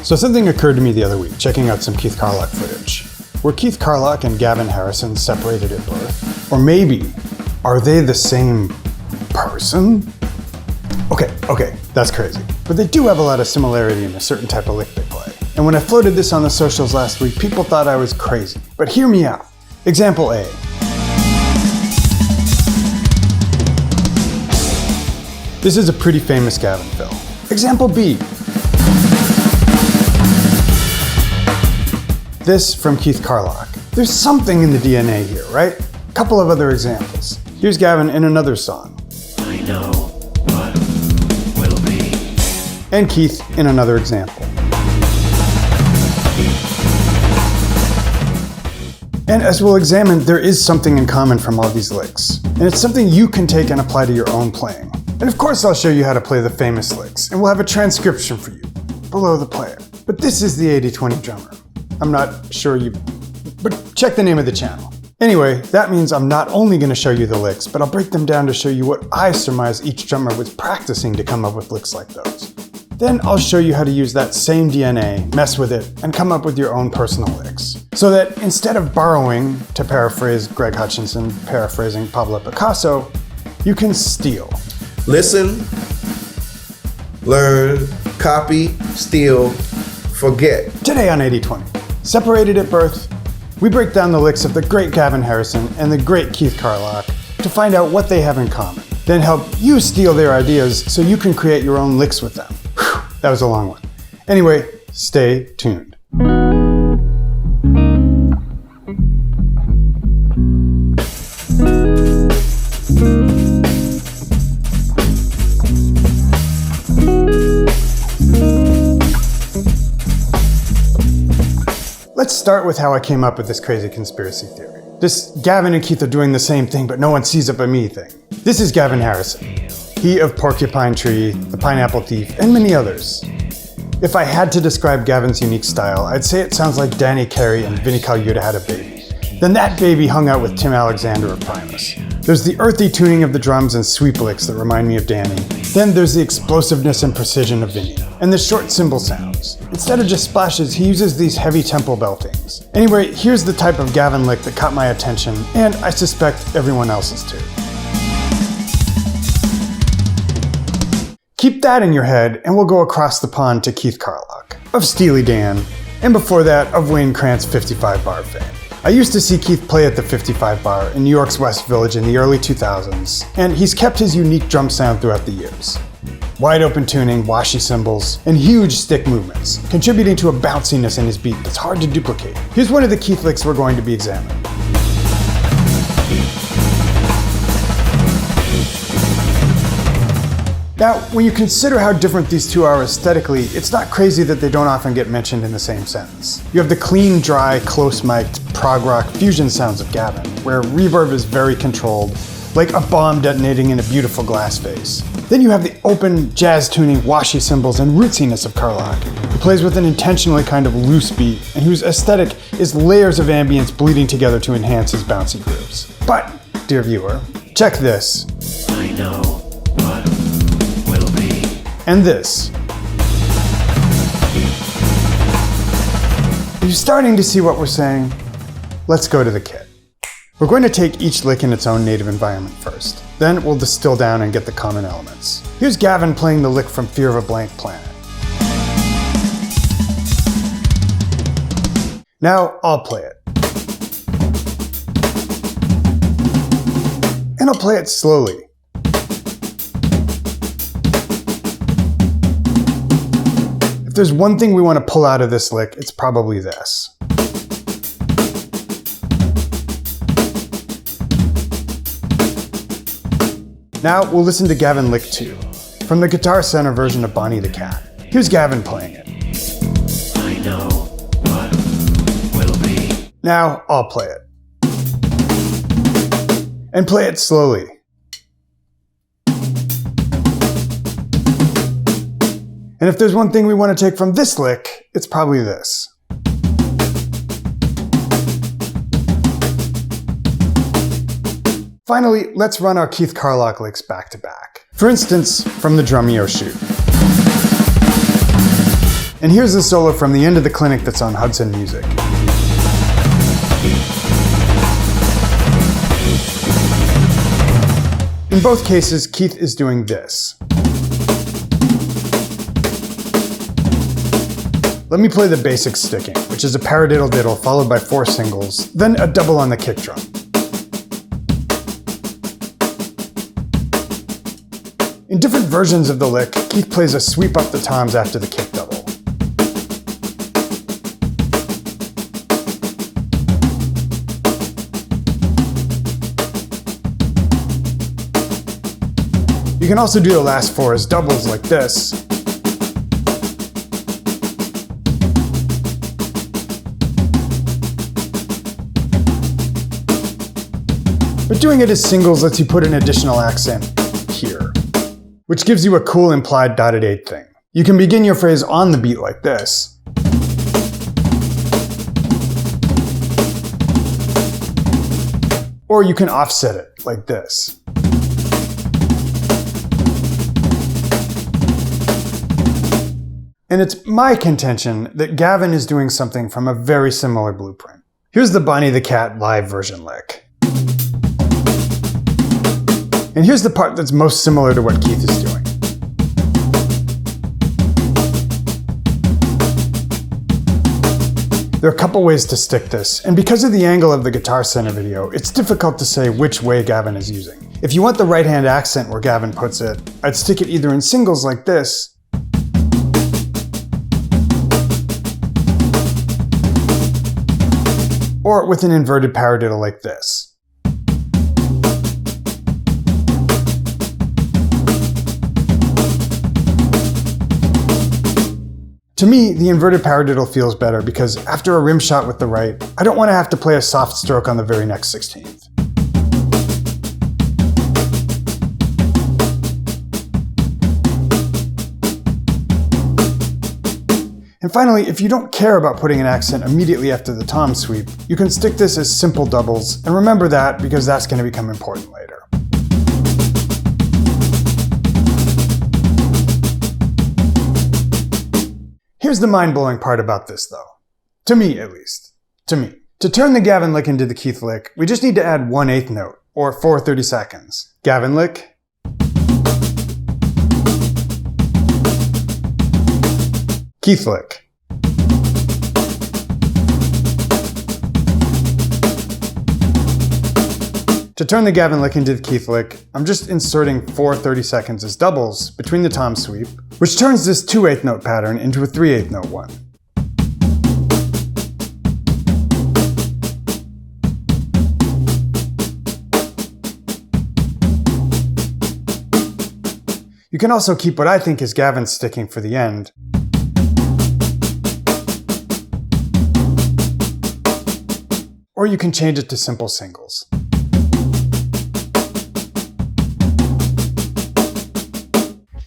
So something occurred to me the other week, checking out some Keith Carlock footage. Were Keith Carlock and Gavin Harrison separated at birth? Or maybe, are they the same person? Okay, that's crazy. But they do have a lot of similarity in a certain type of lick they play. And when I floated this on the socials last week, people thought I was crazy. But hear me out. Example A. This is a pretty famous Gavin fill. Example B. This from Keith Carlock. There's something in the DNA here, right? A couple of other examples. Here's Gavin in another song. I know what will be. And Keith in another example. And as we'll examine, there is something in common from all these licks. And it's something you can take and apply to your own playing. And of course I'll show you how to play the famous licks, and we'll have a transcription for you below the player. But this is the 80/20 drummer. I'm not sure but check the name of the channel. Anyway, that means I'm not only going to show you the licks, but I'll break them down to show you what I surmise each drummer was practicing to come up with licks like those. Then I'll show you how to use that same DNA, mess with it, and come up with your own personal licks. So that instead of borrowing, to paraphrase Greg Hutchinson, paraphrasing Pablo Picasso, you can steal. Listen, learn, copy, steal, forget. Today on 80/20, separated at birth, we break down the licks of the great Gavin Harrison and the great Keith Carlock to find out what they have in common. Then help you steal their ideas so you can create your own licks with them. Whew, that was a long one. Anyway, stay tuned. Let's start with how I came up with this crazy conspiracy theory. This Gavin and Keith are doing the same thing, but no one sees it but me thing. This is Gavin Harrison. He of Porcupine Tree, The Pineapple Thief, and many others. If I had to describe Gavin's unique style, I'd say it sounds like Danny Carey and Vinnie Colaiuta had a baby. Then that baby hung out with Tim Alexander of Primus. There's the earthy tuning of the drums and sweep licks that remind me of Danny. Then there's the explosiveness and precision of Vinnie, and the short cymbal sounds. Instead of just splashes, he uses these heavy tempo beltings. Anyway, here's the type of Gavin lick that caught my attention, and I suspect everyone else's too. Keep that in your head, and we'll go across the pond to Keith Carlock, of Steely Dan, and before that, of Wayne Krantz' 55 Bar fame. I used to see Keith play at the 55 Bar in New York's West Village in the early 2000s, and he's kept his unique drum sound throughout the years. Wide open tuning, washy cymbals, and huge stick movements, contributing to a bounciness in his beat that's hard to duplicate. Here's one of the Keith licks we're going to be examining. Now, when you consider how different these two are aesthetically, it's not crazy that they don't often get mentioned in the same sentence. You have the clean, dry, close-mic'd, prog rock fusion sounds of Gavin, where reverb is very controlled, like a bomb detonating in a beautiful glass vase. Then you have the open, jazz-tuning, washy cymbals and rootsiness of Carlock, who plays with an intentionally kind of loose beat, and whose aesthetic is layers of ambience bleeding together to enhance his bouncy grooves. But, dear viewer, check this. I know what will be. And this. Are you starting to see what we're saying? Let's go to the kit. We're going to take each lick in its own native environment first. Then we'll distill down and get the common elements. Here's Gavin playing the lick from Fear of a Blank Planet. Now I'll play it. And I'll play it slowly. If there's one thing we want to pull out of this lick, it's probably this. Now we'll listen to Gavin lick 2, from the Guitar Center version of Bonnie the Cat. Here's Gavin playing it. I know what will be. Now I'll play it. And play it slowly. And if there's one thing we want to take from this lick, it's probably this. Finally, let's run our Keith Carlock licks back to back. For instance, from the Drumeo shoot. And here's the solo from the end of the clinic that's on Hudson Music. In both cases, Keith is doing this. Let me play the basic sticking, which is a paradiddle diddle followed by 4 singles, then a double on the kick drum. In different versions of the lick, Keith plays a sweep up the toms after the kick double. You can also do the last 4 as doubles like this. But doing it as singles lets you put an additional accent here, which gives you a cool implied dotted 8 thing. You can begin your phrase on the beat like this. Or you can offset it like this. And it's my contention that Gavin is doing something from a very similar blueprint. Here's the Bonnie the Cat live version lick. And here's the part that's most similar to what Keith is doing. There are a couple ways to stick this, and because of the angle of the Guitar Center video, it's difficult to say which way Gavin is using. If you want the right-hand accent where Gavin puts it, I'd stick it either in singles like this, or with an inverted paradiddle like this. To me, the inverted paradiddle feels better because after a rim shot with the right, I don't want to have to play a soft stroke on the very next 16th. And finally, if you don't care about putting an accent immediately after the tom sweep, you can stick this as simple doubles, and remember that because that's going to become important later. Here's the mind-blowing part about this though. To me, at least. To me. To turn the Gavin lick into the Keith lick, we just need to add 1/8 note, or 4 30-seconds. Gavin lick. Keith lick. To turn the Gavin lick into the Keith lick, I'm just inserting 4 30-seconds as doubles between the tom sweep, which turns this 2/8 note pattern into a 3/8 note one. You can also keep what I think is Gavin's sticking for the end. Or you can change it to simple singles.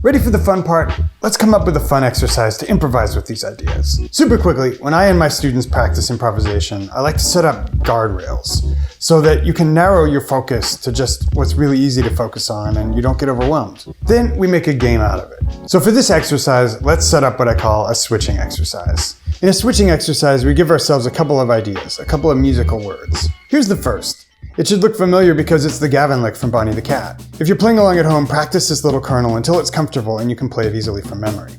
Ready for the fun part? Let's come up with a fun exercise to improvise with these ideas. Super quickly, when I and my students practice improvisation, I like to set up guardrails so that you can narrow your focus to just what's really easy to focus on and you don't get overwhelmed. Then we make a game out of it. So for this exercise, let's set up what I call a switching exercise. In a switching exercise, we give ourselves a couple of ideas, a couple of musical words. Here's the first. It should look familiar because it's the Gavin lick from Bonnie the Cat. If you're playing along at home, practice this little kernel until it's comfortable and you can play it easily from memory.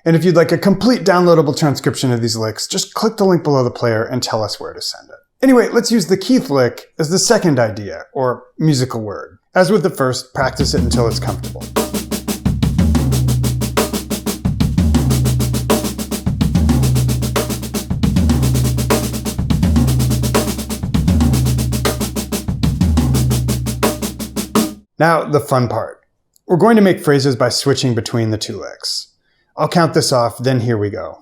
And if you'd like a complete downloadable transcription of these licks, just click the link below the player and tell us where to send it. Anyway, let's use the Keith lick as the second idea, or musical word. As with the first, practice it until it's comfortable. Now, the fun part. We're going to make phrases by switching between the two licks. I'll count this off, then here we go.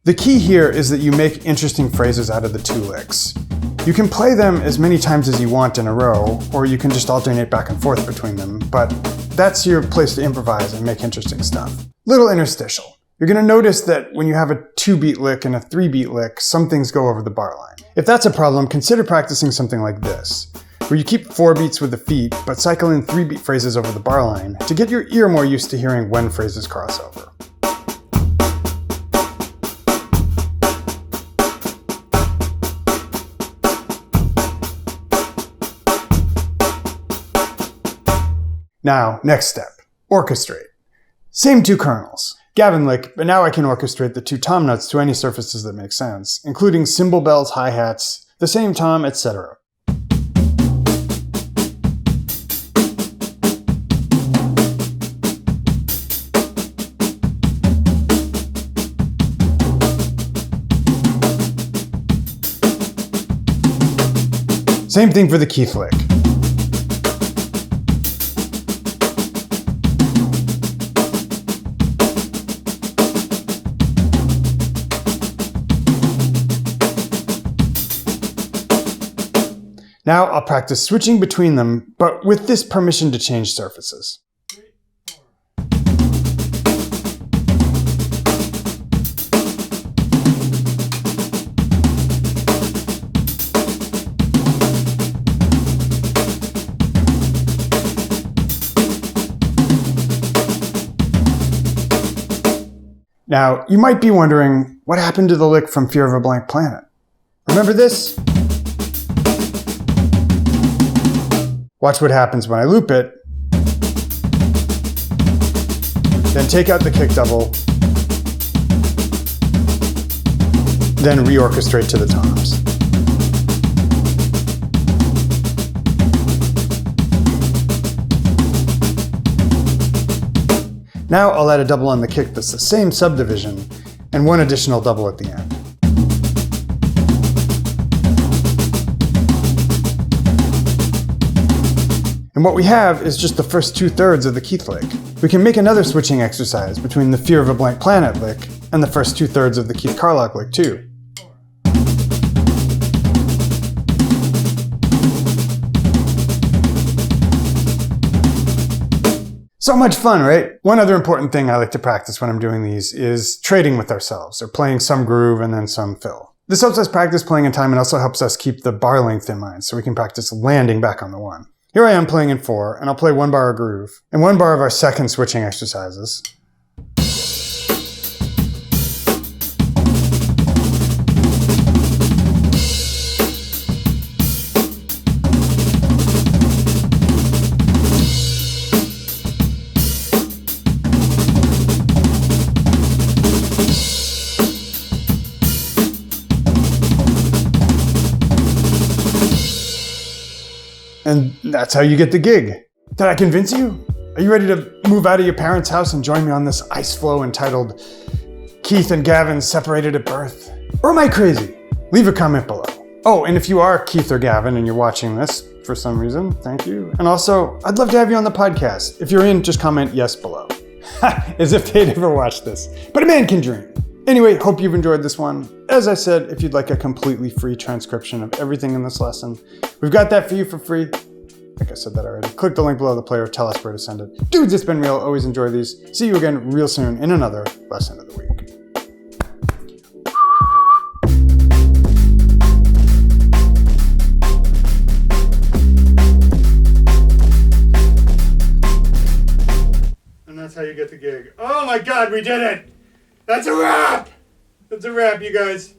The key here is that you make interesting phrases out of the 2 licks. You can play them as many times as you want in a row, or you can just alternate back and forth between them, but that's your place to improvise and make interesting stuff. Little interstitial. You're going to notice that when you have a 2-beat lick and a 3-beat lick, some things go over the bar line. If that's a problem, consider practicing something like this, where you keep 4 beats with the feet, but cycle in 3-beat phrases over the bar line to get your ear more used to hearing when phrases cross over. Now, next step, orchestrate. Same 2 kernels. Gavin lick, but now I can orchestrate the 2 tom notes to any surfaces that make sense, including cymbal bells, hi-hats, the same tom, etc. Same thing for the Keith lick. Now I'll practice switching between them, but with this permission to change surfaces. Now, you might be wondering, what happened to the lick from Fear of a Blank Planet? Remember this? Watch what happens when I loop it. Then take out the kick double. Then reorchestrate to the toms. Now I'll add a double on the kick that's the same subdivision, and 1 additional double at the end. And what we have is just the first 2/3 of the Keith lick. We can make another switching exercise between the Fear of a Blank Planet lick and the first 2/3 of the Keith Carlock lick too. So much fun, right? One other important thing I like to practice when I'm doing these is trading with ourselves, or playing some groove and then some fill. This helps us practice playing in time and also helps us keep the bar length in mind so we can practice landing back on the 1. Here I am playing in 4, and I'll play 1 bar of groove, and 1 bar of our second switching exercises. And that's how you get the gig. Did I convince you? Are you ready to move out of your parents' house and join me on this ice flow entitled Keith and Gavin Separated at Birth? Or am I crazy? Leave a comment below. Oh, and if you are Keith or Gavin and you're watching this for some reason, thank you. And also, I'd love to have you on the podcast. If you're in, just comment yes below. As if they'd ever watched this. But a man can dream. Anyway, hope you've enjoyed this one. As I said, if you'd like a completely free transcription of everything in this lesson, we've got that for you for free. I think I said that already. Click the link below the player, tell us where to send it. Dudes, it's been real. Always enjoy these. See you again real soon in another lesson of the week. And that's how you get the gig. Oh my God, we did it! That's a wrap! That's a wrap, you guys.